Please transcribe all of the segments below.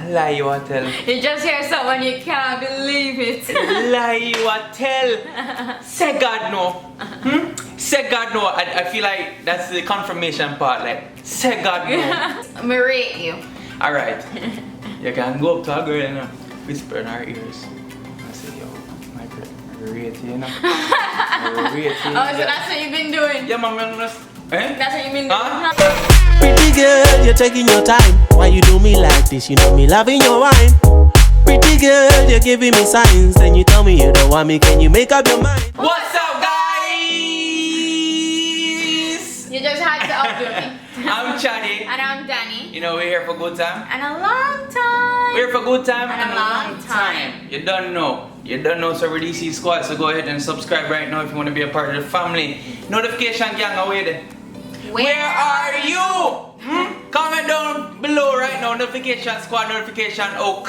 Lie you a tell. You just hear someone, you can't believe it. Lie you a tell. Say God no. Say God no. I feel like that's the confirmation part. Like, say God no. Me rate you. Alright. You can go up to a girl and whisper in her ears. I say, yo, my girl, I rate you, you know. I rate you. Oh, so that's what you've been doing? Yeah, man, That's what you've been doing? Pretty girl, you're taking your time. Why you do me like this? You know me loving your wine. Pretty girl, you're giving me signs. Then you tell me you don't want me. Can you make up your mind? What's up, guys? You just had to outdo me. I'm Chaddy. And I'm Danny. You know, we're here for good time. And a long time. We're here for good time And a long time. You don't know. You don't know, so really see squad. So go ahead and subscribe right now if you want to be a part of the family. Notification gang away there. Where are you? Comment down below right now. Notification squad, notification, oh,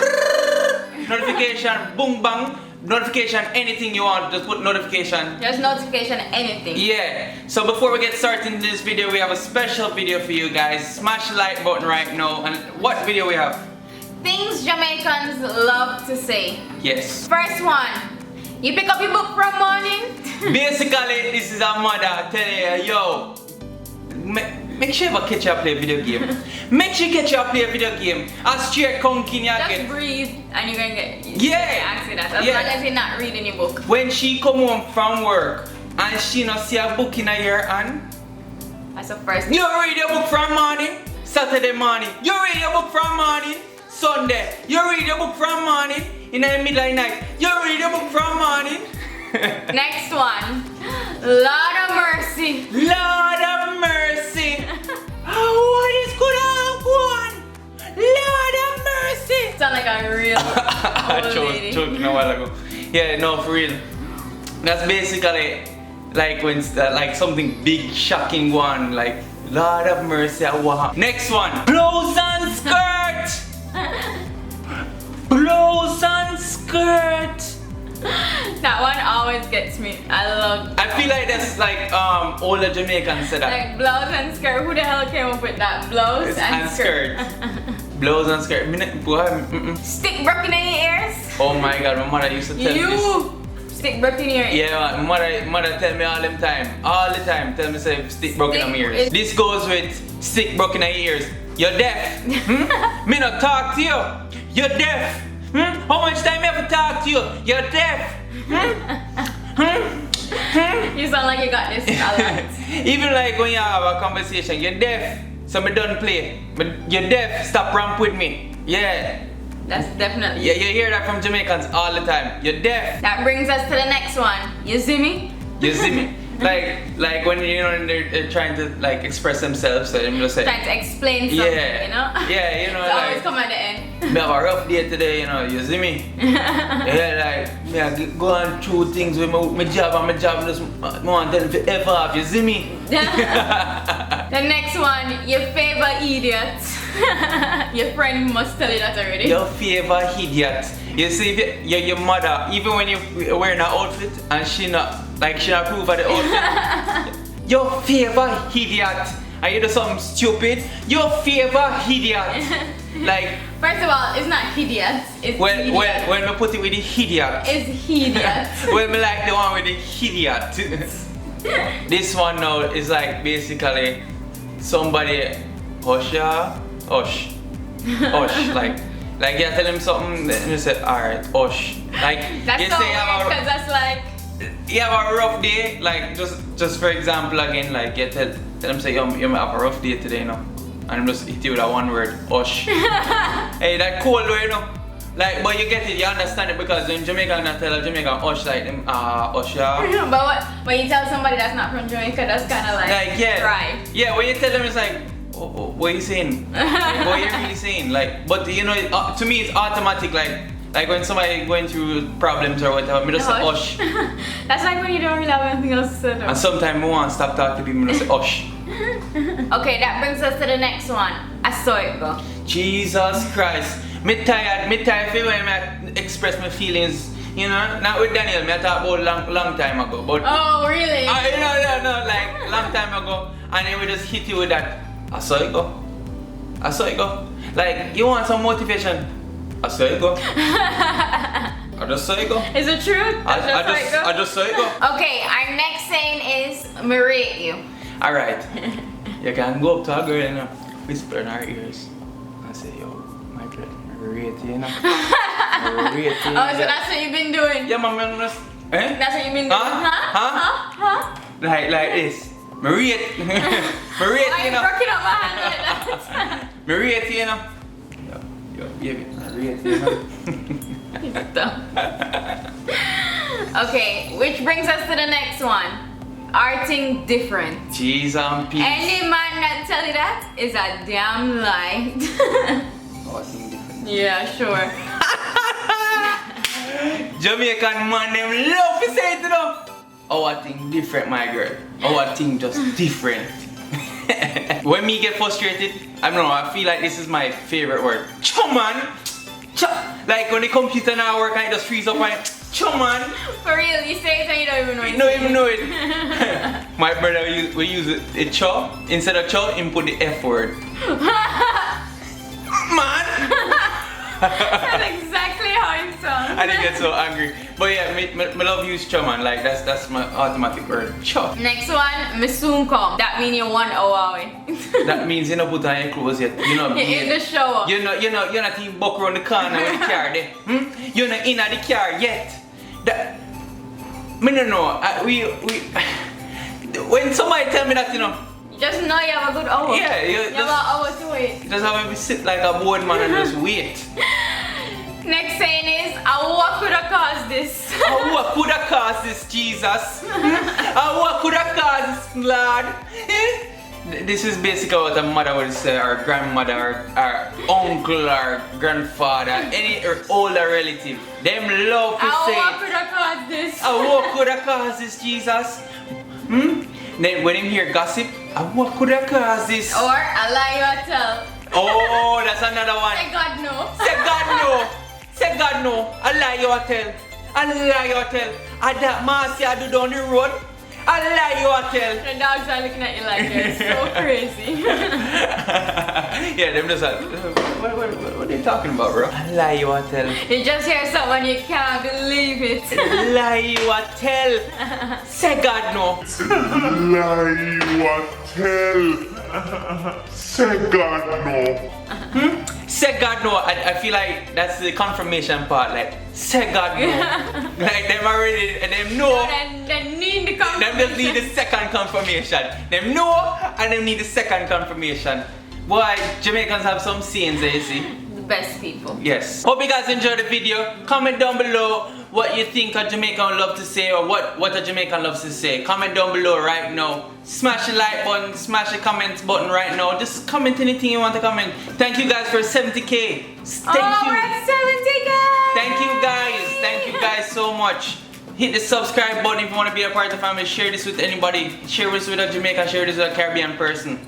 notification, boom bang, notification, anything you want. Just put notification. Just notification, anything. Yeah. So before we get started in this video, we have a special video for you guys. Smash the like button right now. And what video we have? Things Jamaicans love to say. Yes. First one. You pick up your book from morning. Basically, this is a mother telling you, yo, make sure you ever catch up play a video game. Make sure you catch up play a video game. A straight conking you Just get. breathe and you're gonna get Yeah. that. As long as you're not reading your book. When she come home from work and she not see a book in her hand, That's the first. you read your book from morning, Saturday morning. You read your book from morning, Sunday. You read your book from morning, in the middle of the night. You read your book from morning. Next one. Lord of mercy. Lord of mercy. What is gonna go on? Lord of mercy. Sound like a real old lady. Joking a while ago. Yeah, no, for real. That's basically like when like something big, shocking one, like Lord of mercy. Wow. Next one. Blouse and skirt. Blouse and skirt. That one always gets me. I love. I feel like that's like older Jamaicans said that. Like blouse and skirt. Who the hell came up with that? Blouse and skirt. Blouse and skirt. Stick broke in your ears. Oh my god, my mother used to tell me this. Stick broke in your ears. Yeah, my mother tell me all the time, tell me say stick broke in my ears. This goes with stick broke in my ears. You're deaf. Me not talk to you. You're deaf. How much time I have to talk to you? You're deaf. You sound like you got this a lot. Even like when you have a conversation, you're deaf. So me don't play. But you're deaf. Stop ramp with me. Yeah. That's definitely. Yeah, you hear that from Jamaicans all the time. You're deaf. That brings us to the next one. You see me? You see me? Like when you know they're trying to like express themselves, so they're just say, Trying to explain something, yeah, you know? Yeah, you know, It's like always come at the end. me have a rough day today, you know, you see me? Yeah, like me I go on through things with my job and my job just want them to F off, you see me? The next one, your favorite idiot. Your friend must tell you that already. Your favorite idiot. You see, your mother, even when you're wearing an outfit and she not approve of the outfit. Your favorite idiot. And you do something stupid. Your favorite idiot. Like. First of all, it's not idiot. It's when we put it with the idiot. It's idiot. When we like the one with the idiot. This one now is like basically somebody hush ya, hush. Like you tell him something and you say, alright, hush. Like that's you so say weird because that's like you have a rough day, like just for example again, like you tell him say you might have a rough day today, you know. And I'm just hit you with that one word, hush. Hey, that cold way, you know. Like, but you get it, you understand it because in Jamaica, you tell a Jamaican hush like them, hush ya. But when you tell somebody that's not from Jamaica, that's kind of like yeah, right. Yeah, when you tell them, it's like, oh, what are you saying? Like, what are you really saying? Like, but you know, to me, it's automatic. Like when somebody going through problems or whatever, me just say hush. That's like when you don't really have anything else to say. And sometimes I want to stop talking to people, me just say hush. Okay, that brings us to the next one. I saw it go. Jesus Christ. Me tired for when I express my feelings, you know, not with Danielle, me I talk about long time ago, but oh really? No, like long time ago, and then we just hit you with that. I saw it go. Like you want some motivation, I saw it go. I just saw it go. Is it true? I just saw it go. Okay, our next saying is me rate you. Alright. You can go up to a girl and whisper in her ears and say, yo, my girl, I rate you, you know. I rate you. Oh, so that's what you've been doing? Yeah, man, eh? That's what you've been doing? Huh? Like this. Me rate you, know. Why are you rocking up my hand like that? Me rate you, know. Yo, baby, I rate you, know. Okay, which brings us to the next one. Arting different. Cheese and peas. Any man that tell you that is a damn lie. Arting different. Yeah, sure. Jamaican man, them love to say it to them. Our thing different, my girl. Our thing just different. When me get frustrated, I don't know, I feel like this is my favorite word. Chum man. Like when the computer now work and it just freeze up and chum man. For real, you say it and you don't even know it. You don't even know it. My brother will use a cho. Instead of cho, he put the F word. Man! That's exactly how it sounds. And he gets so angry. But yeah, me love use cho man. Like that's my automatic word. Cho. Next one, me soon come. That means you're 1 hour away. That means you not put on your clothes yet. You're not in the shower. You're not even buck around the corner with the car there. You're not in the car yet. That me no know. When somebody tell me that, you know. Just know you have a good hour. Yeah, you have an hour to wait. You just have to sit like a bored man and just wait. Next saying is, what could have caused this? What could have caused this, Jesus? What could have caused this, Lord? This is basically what a mother would say, or grandmother, or uncle, or grandfather, any older relative. Them love to say, what could have caused this? What could have caused this, Jesus? Then when him hear gossip, what could have caused this? Or a lie you tell. Oh, that's another one. Say God no. Say God no. Say God no. A lie you tell. A lie you tell. And that man say I do down the road. A lie you tell. The dogs are looking at you like this. So crazy. Yeah, them just like, what are you talking about, bro? A lie you tell. You just hear something you can't believe it. A lie you tell. Say God no. Lie you tell. Say God no. Say God no. I feel like that's the confirmation part. Like, say God no. Like them already, and them know. They need the confirmation. Them just need the second confirmation. Them know and them need the second confirmation. Boy, Jamaicans have some sayings there, you see. The best people. Yes. Hope you guys enjoyed the video. Comment down below what you think a Jamaican love to say, or what a Jamaican loves to say. Comment down below right now. Smash the like button, smash the comments button right now. Just comment anything you want to comment. Thank you guys for 70K. Thank you. We're at 70K. Thank you guys so much. Hit the subscribe button if you want to be a part of the family. Share this with anybody. Share this with a Jamaican, share this with a Caribbean person.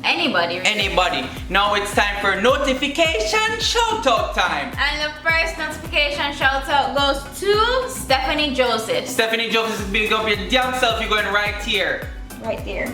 Anybody. Really. Anybody. Now it's time for notification shout out time. And the first notification shout out goes to Stephanie Joseph. Stephanie Joseph, big up your damn self. You're going right here. Right there.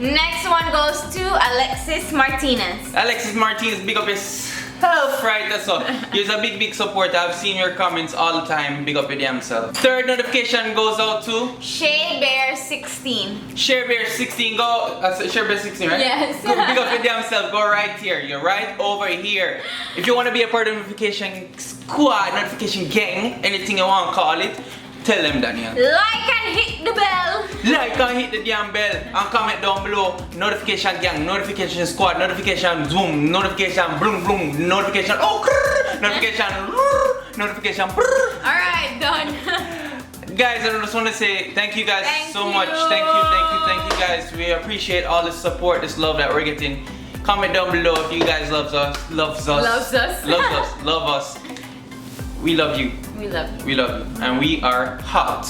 Next one goes to Alexis Martinez. Alexis Martinez, big up yourself right there. So you're a big supporter. I've seen your comments all the time. Big up your damn self. Third notification goes out to Shea Bear 16. Shea Bear 16. Go. Shea Bear 16, right? Yes. Go, big up your damn self. Go right here. You're right over here. If you want to be a part of the notification squad, notification gang, anything you want to call it, tell them, Danielle. Like and hit the bell. Like and hit the damn bell and comment down below. Notification gang, notification squad, notification zoom, notification bloom bloom, notification notification Alright, done. Guys, I just want to say thank you guys so you. much. Thank you guys. We appreciate all the support, this love that we're getting. Comment down below if you guys love us. We love you. We love you. We love you. And we are hot.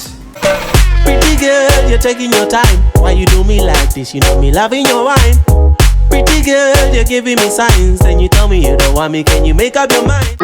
Pretty girl, you're taking your time. Why you do me like this? You know me loving your wine. Pretty girl, you're giving me signs. Then you tell me you don't want me. Can you make up your mind?